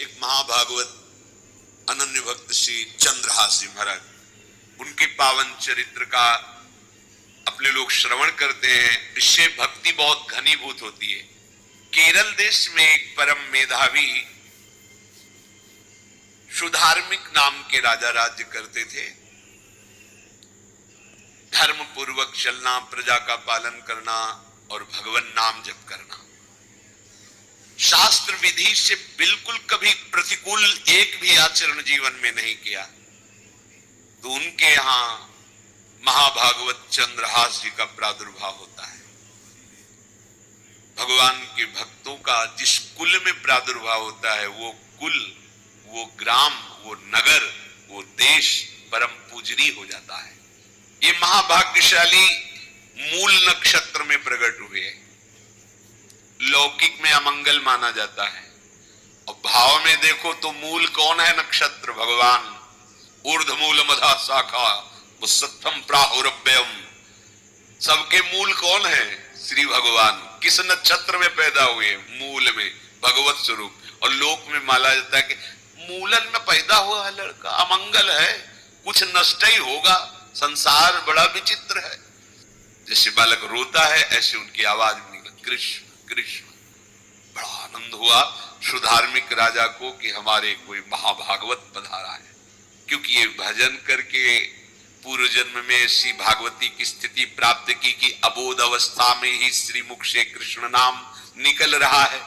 एक महाभागवत अनन्य भक्त श्री चंद्रहास जी महाराज, उनके पावन चरित्र का अपने लोग श्रवण करते हैं। इससे भक्ति बहुत घनीभूत होती है। केरल देश में एक परम मेधावी सुधार्मिक नाम के राजा राज्य करते थे। धर्म पूर्वक चलना, प्रजा का पालन करना और भगवान नाम जप करना, शास्त्र विधि से बिल्कुल कभी प्रतिकूल एक भी आचरण जीवन में नहीं किया। तो उनके यहां महाभागवत चंद्रहास जी का प्रादुर्भाव होता है। भगवान के भक्तों का जिस कुल में प्रादुर्भाव होता है, वो कुल, वो ग्राम, वो नगर, वो देश परम पूजनीय हो जाता है। ये महाभाग्यशाली मूल नक्षत्र में प्रकट हुए। लौकिक में अमंगल माना जाता है और भाव में देखो तो मूल कौन है? नक्षत्र भगवान। ऊर्ध्व मूल मधा शाखा सत्थम प्राहुरभ्यम। सबके मूल कौन है? श्री भगवान। किस नक्षत्र में पैदा हुए? मूल में, भगवत स्वरूप। और लोक में माना जाता है कि मूलन में पैदा हुआ है लड़का, अमंगल है, कुछ नष्ट ही होगा, संसार बड़ा विचित्र है। जैसे बालक रोता है ऐसे उनकी आवाज में निकली, कृष्ण कृष्ण। बड़ा आनंद हुआ सुधार्मिक राजा को कि हमारे कोई महाभागवत पधारा है, क्योंकि ये भजन करके पूर्व जन्म में ऐसी भागवती की स्थिति प्राप्त की कि अबोध अवस्था में ही श्रीमुख से कृष्ण नाम निकल रहा है।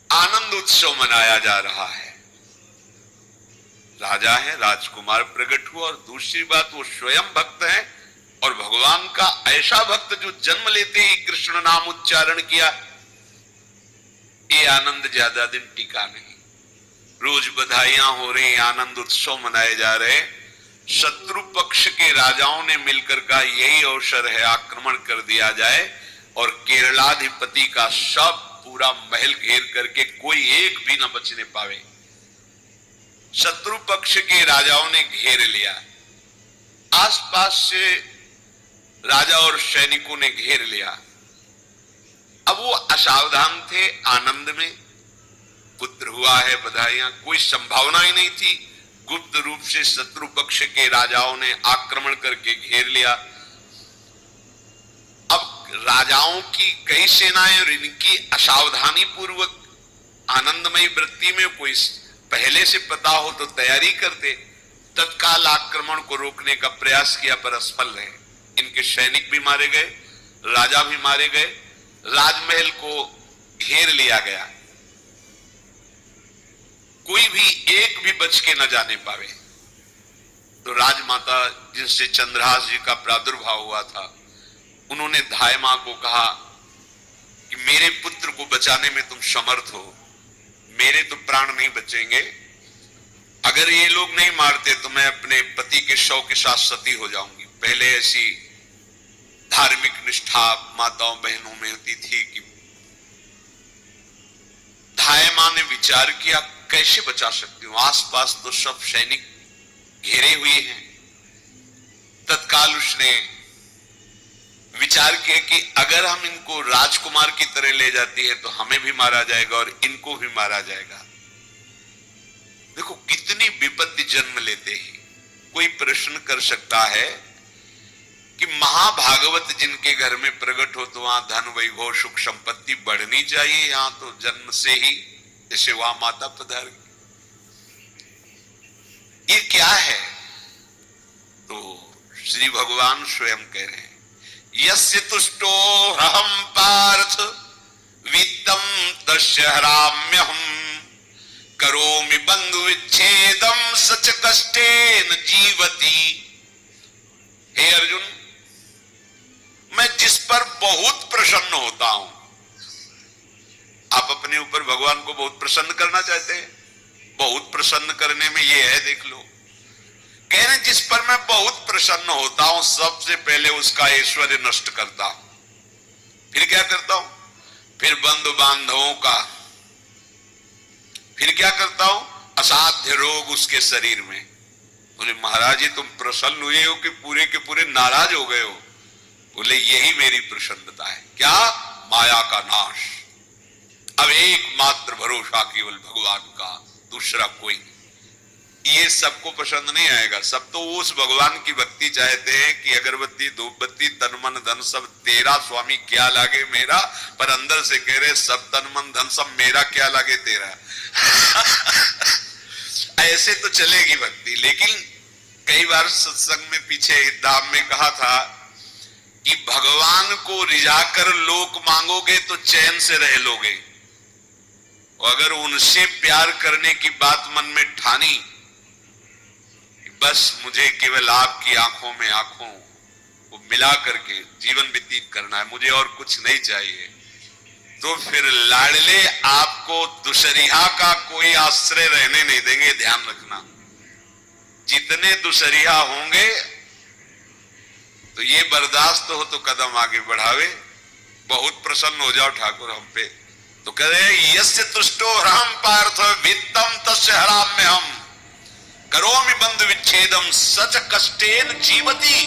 आनंद उत्सव मनाया जा रहा है। राजा है, राजकुमार प्रकट हुआ, और दूसरी बात वो स्वयं भक्त है और भगवान का ऐसा भक्त जो जन्म लेते ही कृष्ण नाम उच्चारण किया। ये आनंद ज्यादा दिन टिका नहीं। रोज बधाइयां हो रही, आनंद उत्सव मनाए जा रहे। शत्रु पक्ष के राजाओं ने मिलकर कहा यही अवसर है, आक्रमण कर दिया जाए और केरलाधिपति का सब पूरा महल घेर करके कोई एक भी न बचने पावे। शत्रु पक्ष के राजाओं ने घेर लिया। आसपास से राजा और सैनिकों ने घेर लिया। अब वो असावधान थे, आनंद में पुत्र हुआ है, बधाइयां, कोई संभावना ही नहीं थी। गुप्त रूप से शत्रु पक्ष के राजाओं ने आक्रमण करके घेर लिया। अब राजाओं की कई सेनाएं और इनकी असावधानी पूर्वक आनंदमयी वृत्ति में कोई पहले से पता हो तो तैयारी करते, तत्काल आक्रमण को रोकने का प्रयास किया, पर असफल रहे। इनके सैनिक भी मारे गए, राजा भी मारे गए, राजमहल को घेर लिया गया, कोई भी एक भी बच के न जाने पावे। तो राजमाता जिनसे चंद्रहास जी का प्रादुर्भाव हुआ था, उन्होंने धाय मां को कहा कि मेरे पुत्र को बचाने में तुम समर्थ हो, मेरे तो प्राण नहीं बचेंगे। अगर ये लोग नहीं मारते तो मैं अपने पति के शव के साथ सती हो जाऊंगी। पहले ऐसी धार्मिक निष्ठा माताओं बहनों में होती थी कि धाय मां ने विचार किया कैसे बचा सकती हूं, आसपास तो सब सैनिक घेरे हुए हैं। तत्काल उसने विचार किया कि अगर हम इनको राजकुमार की तरह ले जाती है तो हमें भी मारा जाएगा और इनको भी मारा जाएगा। देखो कितनी विपत्ति जन्म लेते ही। कोई प्रश्न कर सकता है कि महाभागवत जिनके घर में प्रकट हो तो वहां धन वैभव सुख संपत्ति बढ़नी चाहिए, यहां तो जन्म से ही जैसे वहां माता पधार। ये क्या है? तो श्री भगवान स्वयं कह रहे हैं, यस्य तुष्टो रहम पार्थ वित्तम तस्य हराम्यहम करोमि बंधु विच्छेदम सच कष्टेन जीवति। हे अर्जुन, मैं जिस पर बहुत प्रसन्न होता हूं, आप अपने ऊपर भगवान को बहुत प्रसन्न करना चाहते हैं, बहुत प्रसन्न करने में ये है, देख लो। कह रहे जिस पर मैं बहुत प्रसन्न होता हूं, सबसे पहले उसका ऐश्वर्य नष्ट करता हूं। फिर क्या करता हूं? फिर बंधु बांधवों का। फिर क्या करता हूं? असाध्य रोग उसके शरीर में। बोले महाराज जी तुम प्रसन्न हुए हो कि पूरे के पूरे नाराज हो गए हो? बोले यही मेरी प्रसन्नता है। क्या? माया का नाश। अब एकमात्र भरोसा केवल भगवान का, दूसरा कोई नहीं। ये सबको पसंद नहीं आएगा। सब तो उस भगवान की भक्ति चाहते हैं कि अगरबत्ती धूपबत्ती तन मन धन सब तेरा स्वामी, क्या लागे मेरा, पर अंदर से कह रहे सब तन मन धन सब मेरा, क्या लागे तेरा। ऐसे तो चलेगी भक्ति। लेकिन कई बार सत्संग में पीछे धाम में कहा था कि भगवान को रिझाकर लोक मांगोगे तो चैन से रह लोगे, और अगर उनसे प्यार करने की बात मन में ठानी, बस मुझे केवल आपकी आंखों में आंखों को मिला करके जीवन व्यतीत करना है, मुझे और कुछ नहीं चाहिए, तो फिर लाडले आपको दुसरिया का कोई आश्रय रहने नहीं देंगे। ध्यान रखना, जितने दुसरिया होंगे तो ये बर्दाश्त हो तो कदम आगे बढ़ावे। बहुत प्रसन्न हो जाओ ठाकुर हम पे, तो कह रहे यस्य तुष्टो हरम पार्थ वित्तम तस्य हराम्य हम करोमि बंधु विच्छेदम सच कष्टेन जीवती।